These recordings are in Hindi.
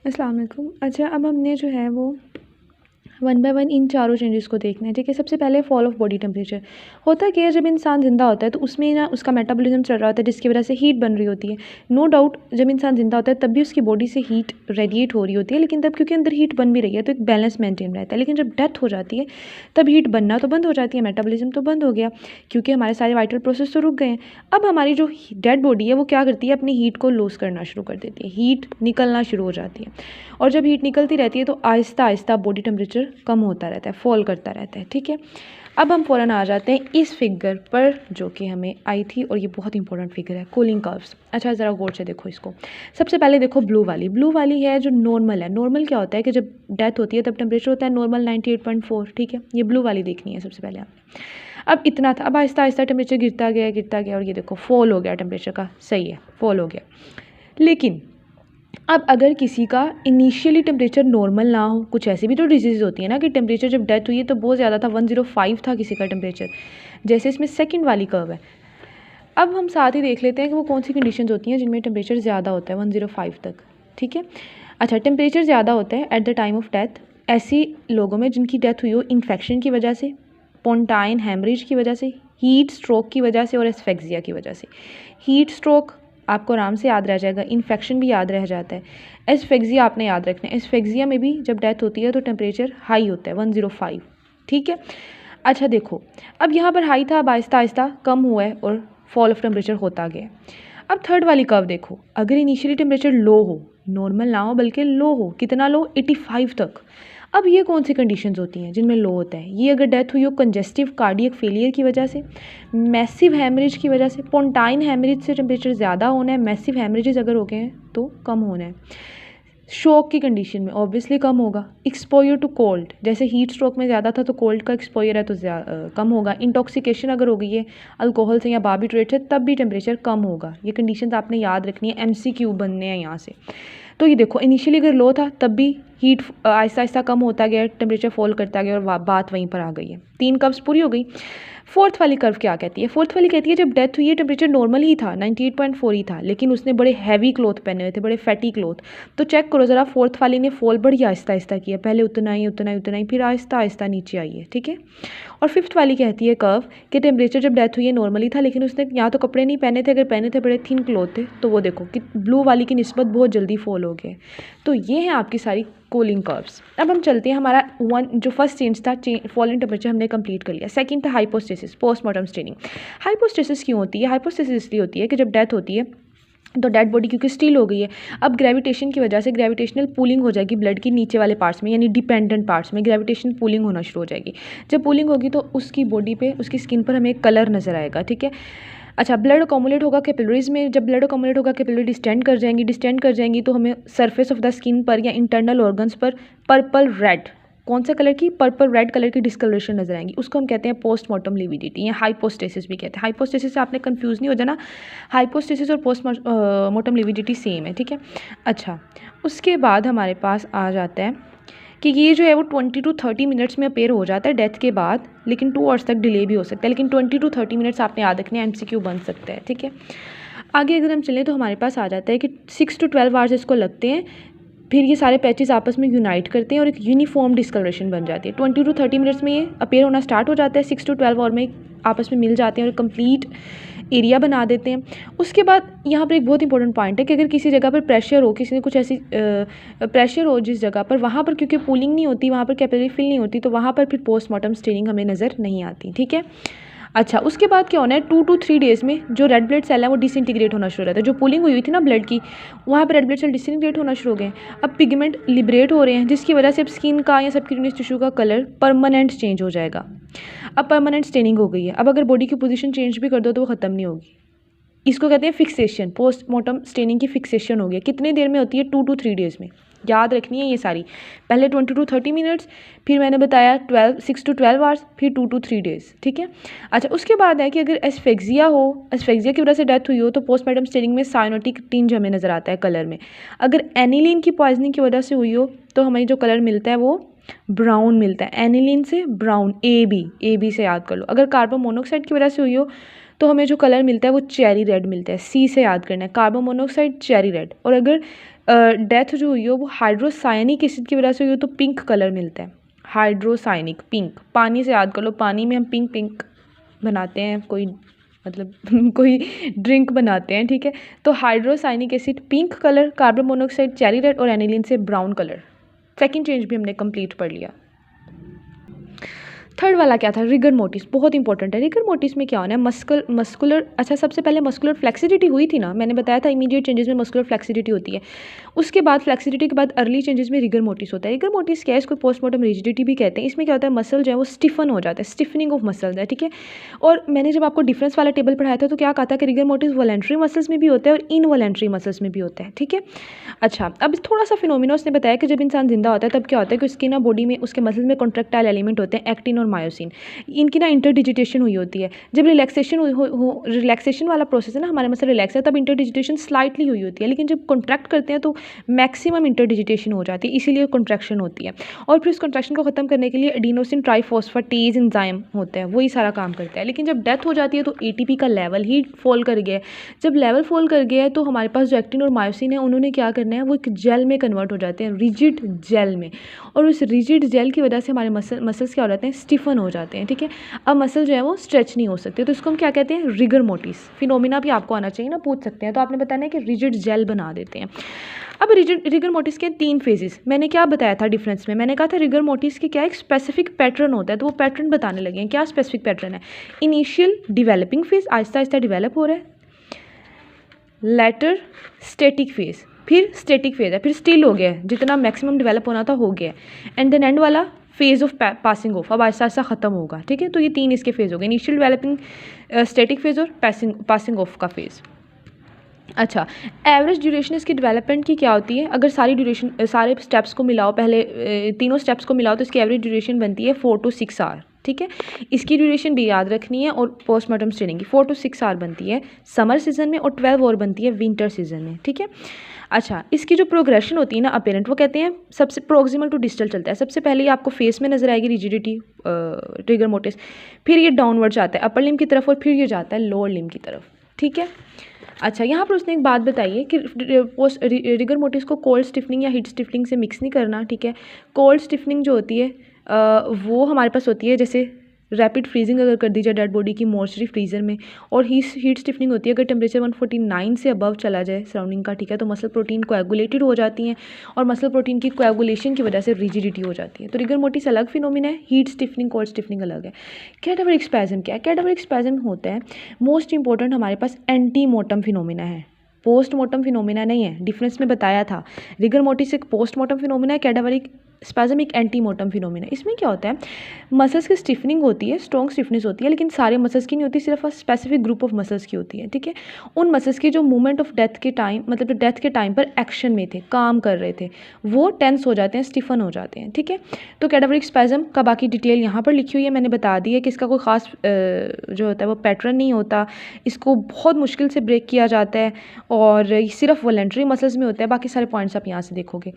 अस्सलाम वालेकुम। अच्छा, अब हमने जो है वो वन बाय वन इन चारों चेंजेस को देखना है, ठीक है। सबसे पहले फॉल ऑफ बॉडी टेम्परेचर। होता क्या है, जब इंसान ज़िंदा होता है तो उसमें ना उसका मेटाबॉलिज्म चल रहा होता है, जिसकी वजह से हीट बन रही होती है। नो डाउट जब इंसान ज़िंदा होता है तब भी उसकी बॉडी से हीट रेडिएट हो रही होती है, लेकिन तब क्योंकि अंदर हीट बन भी रही है तो एक बैलेंस मेंटेन रहता है। लेकिन जब डेथ हो जाती है तब हीट बनना तो बंद हो जाती है, मेटाबॉलिज्म तो बंद हो गया, क्योंकि हमारे सारे वाइटल प्रोसेस तो रुक गए हैं। अब हमारी जो डेड बॉडी है वो क्या करती है, अपनी हीट को लूज़ करना शुरू कर देती है, हीट निकलना शुरू हो जाती है। और जब हीट निकलती रहती है तो आहिस्ता आहिस्ता बॉडी टेम्परेचर कम होता रहता है, फॉल करता रहता है, ठीक है। अब हम फ़ौरन आ जाते हैं इस फिगर पर जो कि हमें आई थी, और ये बहुत इंपॉर्टेंट फिगर है, कूलिंग कर्व्स। अच्छा, ज़रा गौर से देखो इसको। सबसे पहले देखो ब्लू वाली है जो नॉर्मल है। नॉर्मल क्या होता है कि जब डेथ होती है तब टेम्परेचर होता है नॉर्मल 98.4, ठीक है। ये ब्लू वाली देखनी है सबसे पहले आपने। अब इतना था, अब आहिस्ता आहिस्ता टेम्परेचर गिरता गया और ये देखो फॉल हो गया टेम्परेचर का, सही है, फॉल हो गया। लेकिन अब अगर किसी का इनिशियली टेम्परेचर नॉर्मल ना हो, कुछ ऐसी भी तो डिजीज़ होती है ना कि टेम्परेचर जब डेथ हुई है तो बहुत ज़्यादा था, 105 था किसी का टेम्परेचर, जैसे इसमें सेकंड वाली कर्व है। अब हम साथ ही देख लेते हैं कि वो कौन सी कंडीशंस होती हैं जिनमें टेम्परेचर ज़्यादा होता है 105 तक, ठीक है। अच्छा, टेम्परेचर ज़्यादा होता है at the time of death ऐसी लोगों में जिनकी डेथ हुई हो इन्फेक्शन की वजह से, पोंटाइन हेमरेज की वजह से, हीट स्ट्रोक की वजह से और एस्फेक्सिया की वजह से। हीट स्ट्रोक आपको आराम से याद रह जाएगा, इन्फेक्शन भी याद रह जाता है, एस्फेक्सिया आपने याद रखना है। एस्फेक्सिया में भी जब डेथ होती है तो टेम्परेचर हाई होता है 105, ठीक है। अच्छा देखो, अब यहाँ पर हाई था, अब आहिस्ता आहिस्ता कम हुआ है और फॉल ऑफ टेम्परेचर होता गया। अब थर्ड वाली कर्व देखो, अगर इनिशियली टेम्परेचर लो हो, नॉर्मल ना हो बल्कि लो हो, कितना लो, 85 तक। अब ये कौन सी कंडीशंस होती हैं जिनमें लो होता है, ये अगर डेथ हुई हो कंजेस्टिव कार्डियक फेलियर की वजह से, मैसिव हैमरेज की वजह से। पोंटाइन हैमरेज से टेम्परेचर ज़्यादा होना है, मैसिव हैमरेजेस अगर हो गए हैं तो कम होना है। शॉक की कंडीशन में ऑब्वियसली कम होगा। एक्सपोजर टू कोल्ड, जैसे हीट स्ट्रोक में ज़्यादा था तो कोल्ड का एक्सपोजर है तो कम होगा। इंटॉक्सिकेशन अगर हो गई है अल्कोहल से या बार्बिट्रेट से तब भी टेम्परेचर कम होगा। ये कंडीशन आपने याद रखनी है, MCQ बनने हैं यहाँ से। तो ये देखो, इनिशियली अगर लो था तब भी हीट आहिस्ता आहिस्ता कम होता गया, टेम्परेचर फॉल करता गया और बात वहीं पर आ गई है। 3 कर्व्स पूरी हो गई। फोर्थ वाली कर्व क्या कहती है, फोर्थ वाली कहती है जब डेथ हुई है टेम्परेचर नॉर्मल ही था, 98.4 ही था, लेकिन उसने बड़े हैवी क्लोथ पहने हुए थे, बड़े फैटी क्लोथ। तो चेक करो ज़रा, फोर्थ वाली ने फॉल बड़ी आहिस्ता आहिस्ता किया, पहले उतना ही फिर आहिस्ता आहिस्ता नीचे आई है, ठीक है। और फिफ्थ वाली कहती है कर्व कि टेम्परेचर जब डेथ हुई है नॉर्मली था, लेकिन उसने या तो कपड़े नहीं पहने थे, अगर पहने थे बड़े थिन क्लोथ थे, तो वो देखो कि ब्लू वाली की निस्बत बहुत जल्दी फॉल हो गए। तो ये हैं आपकी सारी कूलिंग कर्व्स। अब हम चलते हैं, हमारा जो फर्स्ट चेंज था, फॉल इन टेम्परेचर हमने कंप्लीट कर लिया। सेकंड था हाइपोस्टेसिस, पोस्टमार्टम स्टेनिंग। हाइपोस्टेसिस क्यों होती है, हाइपोस्टेसिस इसलिए होती है कि जब डेथ होती है तो डेड बॉडी क्योंकि स्टील हो गई है, अब ग्रेविटेशन की वजह से ग्रेविटेशनल पूलिंग हो जाएगी ब्लड की नीचे वाले पार्ट्स में, यानी डिपेंडेंट पार्ट्स में ग्रेविटेशन पूलिंग होना शुरू हो जाएगी। जब पूलिंग होगी तो उसकी बॉडी पे, उसकी स्किन पर हमें एक कलर नज़र आएगा, ठीक है। अच्छा, ब्लड अकोमुलेट होगा कैपिलरीज में, जब ब्लड अकोमुलेट होगा कैपिलरी डिस्टेंड कर जाएंगी तो हमें सरफेस ऑफ द स्किन पर या इंटरनल ऑर्गन्स पर पर्पल रेड, कौन सा कलर की, पर्पल रेड कलर की डिस्कलरेशन नजर आएंगी, उसको हम कहते हैं पोस्टमार्टम लिविडिटी या हाइपोस्टेसिस भी कहते हैं। हाइपोस्टेसिस से आपने कंफ्यूज नहीं हो जाना, हाइपोस्टेसिस और पोस्टमार्टम लिविडिटी सेम है, ठीक है। अच्छा, उसके बाद हमारे पास आ जाता है कि ये जो है वो 20 to 30 मिनट्स में अपेयर हो जाता है डेथ के बाद, लेकिन 2 आवर्स तक डिले भी हो सकता है, लेकिन 20 to 30 मिनट्स आपने याद रखने, MCQ बन सकता है, ठीक है। आगे अगर हम चलें तो हमारे पास आ जाता है कि 6 to 12 आवर्स इसको लगते हैं, फिर ये सारे पैचेस आपस में यूनाइट करते हैं और एक यूनिफॉर्म डिस्कलरेशन बन जाती है। 20 to 30 मिनट्स में ये अपेयर होना स्टार्ट हो जाता है, 6 to 12 आवर में आपस में मिल जाते हैं और कंप्लीट एरिया बना देते हैं। उसके बाद यहाँ पर एक बहुत इंपॉर्टेंट पॉइंट है कि अगर किसी जगह पर प्रेशर हो, किसी ने कुछ ऐसी प्रेशर हो जिस जगह पर, वहाँ पर क्योंकि पूलिंग नहीं होती, वहाँ पर कैपिलरी फिल नहीं होती, तो वहाँ पर फिर पोस्टमार्टम स्टेनिंग हमें नज़र नहीं आती, ठीक है। अच्छा, उसके बाद क्या होना है, 2 to 3 डेज़ में जो रेड ब्लड सेल है वो डिसइंटीग्रेट होना शुरू हो जाता है। जो पुलिंग हुई थी ना ब्लड की, वहाँ पर रेड ब्लड सेल डिसइंटीग्रेट होना शुरू हो गए। अब पिगमेंट लिबरेट हो रहे हैं, जिसकी वजह से अब स्किन का या सबक्यूटेनियस टिश्यू का कलर परमानेंट चेंज हो जाएगा। अब परमानेंट स्टेनिंग हो गई है, अब अगर बॉडी की पोजीशन चेंज भी कर दो तो वो ख़त्म नहीं होगी। इसको कहते हैं फिक्सेशन, पोस्टमार्टम स्टेनिंग की फिक्सेशन हो गई। कितनी देर में होती है, 2 to 3 डेज़ में। याद रखनी है ये सारी, पहले 20 to 30 मिनट्स, फिर मैंने बताया 6 to 12 आवर्स, फिर 2 to 3 डेज़, ठीक है। अच्छा, उसके बाद है कि अगर एस्फेक्सिया हो, एस्फेक्सिया की वजह से डेथ हुई हो, तो पोस्टमार्टम स्टेनिंग में साइनोटिक टिंज हमें नज़र आता है कलर में। अगर एनिलीन की पॉइजनिंग की वजह से हुई हो तो हमें जो कलर मिलता है वो ब्राउन मिलता है, एनिलीन से ब्राउन, AB से याद कर लो। अगर कार्बन मोनोऑक्साइड की वजह से हुई हो तो हमें जो कलर मिलता है वो चेरी रेड मिलता है, C से याद करना है, कार्बन मोनोऑक्साइड चेरी रेड। और अगर डेथ जो हुई हो वो हाइड्रोसायनिक एसिड की वजह से हुई हो तो पिंक कलर मिलता है। हाइड्रोसायनिक पिंक, पानी से याद कर लो, पानी में हम पिंक पिंक बनाते हैं, कोई मतलब कोई ड्रिंक बनाते हैं, ठीक है। तो hydrocyanic acid pink colour, carbon monoxide cherry red और एनिलीन से ब्राउन कलर। सेकंड चेंज भी हमने कंप्लीट पढ़ लिया। थर्ड वाला क्या था, रिगर मोटिस, बहुत इंपॉर्टेंट है। रिगर मोटिस में क्या होना है, मस्कुलर, अच्छा सबसे पहले मस्कुलर फ्लेक्सिडिटी हुई थी ना, मैंने बताया था इमीडिएट चेंजेस में मस्कुलर फ्लेक्सिडिटी होती है। उसके बाद फ्लेक्सिडिटी के बाद अर्ली चेंजेस में रिगर मोटिस होता है। रिगर मोटिस क्या है, इसको पोस्टमार्टम रिजिडिटी भी कहते हैं। इसमें क्या होता है, मसल जो है वो स्टिफन हो जाता है, स्टिफनिंग ऑफ मसल्स है, ठीक है। और मैंने जब आपको डिफरेंस वाला टेबल पढ़ाया था तो क्या कहा था कि रिगर मोटिस वॉलेंट्री मसल्स में भी होता है और इनवॉलेंट्री मसल्स में भी होता है, ठीक है। अच्छा, अब थोड़ा सा फिनोमिना उसने बताया कि जब इंसान जिंदा होता है तब क्या होता है कि उसकी ना बॉडी में, उसके मसल्स में कॉन्ट्रैक्टाइल एलिमेंट होते हैं, एक्टिन और मायोसिन। इनकी ना इंटरडिजिटेशन हुई होती है। जब रिलैक्सेशन रिलैक्सेशन वाला प्रोसेस है ना, हमारे मसल रिलैक्स है, तब इंटरडिजिटेशन स्लाइटली हुई होती है, लेकिन जब कॉन्ट्रैक्ट करते हैं तो मैक्सिमम इंटरडिजिटेशन हो जाती है, इसीलिए कॉन्ट्रैक्शन होती है। और फिर उस कॉन्ट्रैक्शन को ख़त्म करने के लिए एडिनोसिन ट्राइफॉस्फेटेज एंजाइम होता है, वही सारा काम करता है। लेकिन जब डेथ हो जाती है तो एटीपी का लेवल ही फॉल कर गया है। जब लेवल फॉल कर गया है तो हमारे पास जो एक्टिन और मायोसिन है उन्होंने क्या करना है, वो एक जेल में कन्वर्ट हो जाते हैं, रिजिड जेल में। और उस रिजिड जेल की वजह से हमारे मसल्स क्या हो जाते हैं, स्टिफन हो जाते हैं, ठीक है। अब मसल जो है वो स्ट्रेच नहीं हो सकते, तो इसको हम क्या कहते हैं, रिगर मोटिस। फिनोमिना भी आपको आना चाहिए ना, पूछ सकते हैं, तो आपने बताना है कि रिजिड जेल बना देते हैं। अब रिगर मोटिस के 3 फेजेस, मैंने क्या बताया था डिफरेंस में, मैंने कहा था रिगर मोटिस के क्या एक स्पेसिफिक पैटर्न होता है, तो वो पैटर्न बताने लगे हैं। क्या स्पेसिफिक पैटर्न है, initial developing phase, Aahista Aahista develop हो रहा है, लेटर स्टैटिक फेज, फिर स्टैटिक फेज है, फिर स्टिल हो गया है, जितना मैक्सिमम डेवलप होना था हो गया है, एंड देन एंड वाला फेज ऑफ पासिंग ऑफ, अब आहिस्ता आहिस्ता ख़त्म होगा, ठीक है। तो ये 3 इसके फेज हो गए, इनिशियल डेवलपिंग, स्टैटिक फेज और पासिंग ऑफ का फेज। अच्छा, एवरेज ड्यूरेशन इसकी डेवलपमेंट की क्या होती है, अगर सारी ड्यूरेशन, सारे स्टेप्स को मिलाओ, पहले तीनों स्टेप्स को मिलाओ तो इसकी एवरेज ड्यूरेशन बनती है 4 to 6 आवर, ठीक है। इसकी ड्यूरेशन भी याद रखनी है, और पोस्टमार्टम स्टेनिंग की 4 to 6 आवर बनती है समर सीजन में और 12 आवर बनती है विंटर सीजन में, ठीक है। अच्छा, इसकी जो प्रोग्रेशन होती है ना अपेरेंट, वो कहते हैं सबसे प्रोक्सिमल टू डिस्टल चलता है। सबसे पहले ये आपको फेस में नजर आएगी रिजिडिटी, रिगर मोटिस, फिर ये डाउनवर्ड जाता है अपर लिम्ब की तरफ और फिर ये जाता है लोअर लिम्ब की तरफ, ठीक है। अच्छा, यहाँ पर उसने एक बात बताई है कि रिगर मोटिस को कोल्ड स्टिफनिंग या हीट स्टिफनिंग से मिक्स नहीं करना, ठीक है। कोल्ड स्टिफनिंग जो होती है वो हमारे पास होती है जैसे रैपिड फ्रीजिंग अगर कर दी जाए डेड बॉडी की मॉर्चरी फ्रीजर में, और हीट स्टिफनिंग होती है अगर टेम्परेचर 149 से अबव चला जाए सराउंडिंग का, ठीक है, तो मसल प्रोटीन कोएगुलेटेड हो जाती हैं और मसल प्रोटीन की कोएगुलेशन की वजह से रिजिडिटी हो जाती है। तो रिगर मोटिस अलग फिनोमिना है, हीट स्टिफनिंग कोल्ड स्टिफनिंग अलग है। कैटाबोलिक स्पैज़म क्या है, कैटाबोलिक स्पैज़म होता है मोस्ट इंपॉर्टेंट हमारे पास एंटी मोर्टम फिनोमिना है, पोस्टमार्टम फिनोमिना नहीं है। डिफरेंस में बताया था, रिगर मोटिस एक पोस्टमार्टम फिनोमिना है, कैटाबोलिक स्पैज़म एक एंटीमोर्टम फिनोमिना। इसमें क्या होता है, मसल्स की स्टिफनिंग होती है, स्ट्रॉन्ग स्टिफनेस होती है, लेकिन सारे मसल्स की नहीं होती, सिर्फ स्पेसिफिक ग्रुप ऑफ मसल्स की होती है, ठीक है। उन मसल्स की जो मूवमेंट ऑफ डेथ के टाइम, मतलब जो डेथ के टाइम पर एक्शन में थे, काम कर रहे थे, वो टेंस हो जाते हैं, स्टिफन हो जाते हैं, ठीक है। तो कैटाबोलिक स्पैज़म का बाकी डिटेल यहाँ पर लिखी हुई है, मैंने बता दी है कि इसका कोई ख़ास जो होता है वो पैटर्न नहीं होता, इसको बहुत मुश्किल से ब्रेक किया जाता है और सिर्फ वॉलेंट्री मसल्स में होता है। बाकी सारे पॉइंट्स आप यहाँ से देखोगे।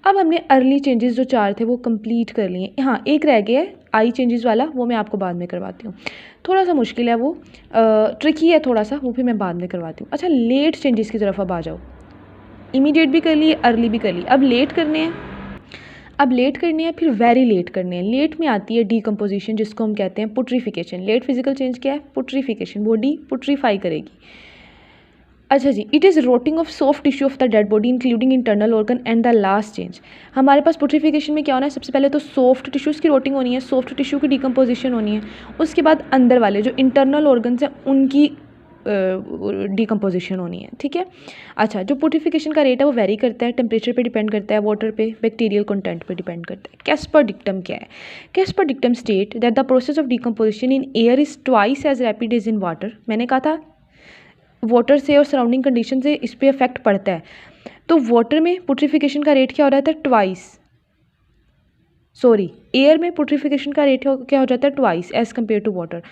अब हमने अर्ली चेंजेस जो 4 थे वो कंप्लीट कर लिए। हाँ, एक रह गया है आई चेंजेस वाला, वो मैं आपको बाद में करवाती हूँ, थोड़ा सा मुश्किल है वो, ट्रिकी है थोड़ा सा, वो भी मैं बाद में करवाती हूँ। अच्छा, लेट चेंजेस की तरफ अब आ जाओ। इमीडिएट भी कर लिए, अर्ली भी कर लिए, अब लेट करने हैं, अब लेट करनी है, फिर वेरी लेट करने हैं। लेट में आती है डीकम्पोजिशन, जिसको हम कहते हैं पुट्रीफिकेशन। लेट फिजिकल चेंज क्या है, पुट्रीफिकेशन, बॉडी पुट्रीफाई करेगी। अच्छा जी, it is rotting of soft tissue of the dead body including internal organ and the last change. हमारे पास पुट्रीफिकेशन में क्या होना है, सबसे पहले तो सॉफ्ट टिश्यूज़ की रोटिंग होनी है, सॉफ्ट टिश्यू की डिकम्पोजिशन होनी है, उसके बाद अंदर वाले जो इंटरनल ऑर्गन्स हैं उनकी डिकम्पोजिशन होनी है, ठीक है। अच्छा, जो पुट्रीफिकेशन का रेट है वो वेरी करता है, टेम्परेचर पे डिपेंड करता है, वाटर पे, बैक्टीरियल कंटेंट पे डिपेंड करता है। कैस्पर डिक्टम क्या है, Casper dictum state that the process of decomposition in air is twice as rapid as in water. मैंने कहा था वाटर से और सराउंडिंग कंडीशन से इस पर इफेक्ट पड़ता है, तो वाटर में पुट्रीफिकेशन का रेट क्या हो रहा था, ट्वाइस, सॉरी एयर में पुट्रीफिकेशन का रेट क्या हो जाता है, twice as compare to water,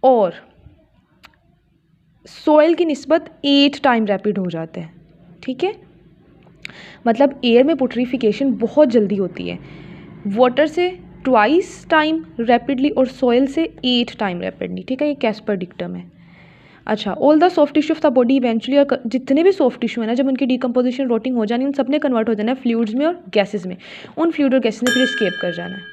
और सॉइल की निस्बत 8 टाइम रैपिड हो जाता है, ठीक है। मतलब एयर में पुट्रीफिकेशन बहुत जल्दी होती है, वाटर से ट्वाइस टाइम रैपिडली और सॉइल से 8 टाइम रैपिडली, ठीक है। ये कैस्पर डिक्टम है। अच्छा, all the soft tissue of the body eventually, और जितने भी सॉफ्ट टिश्यू है ना, जब उनकी डिकम्पोजिशन रोटिंग हो जानी, उन सब ने कन्वर्ट हो जाना है फ्लूइड्स में और गैसेस में। उन फ्लूइड और गैसेस ने फिर स्केप कर जाना है।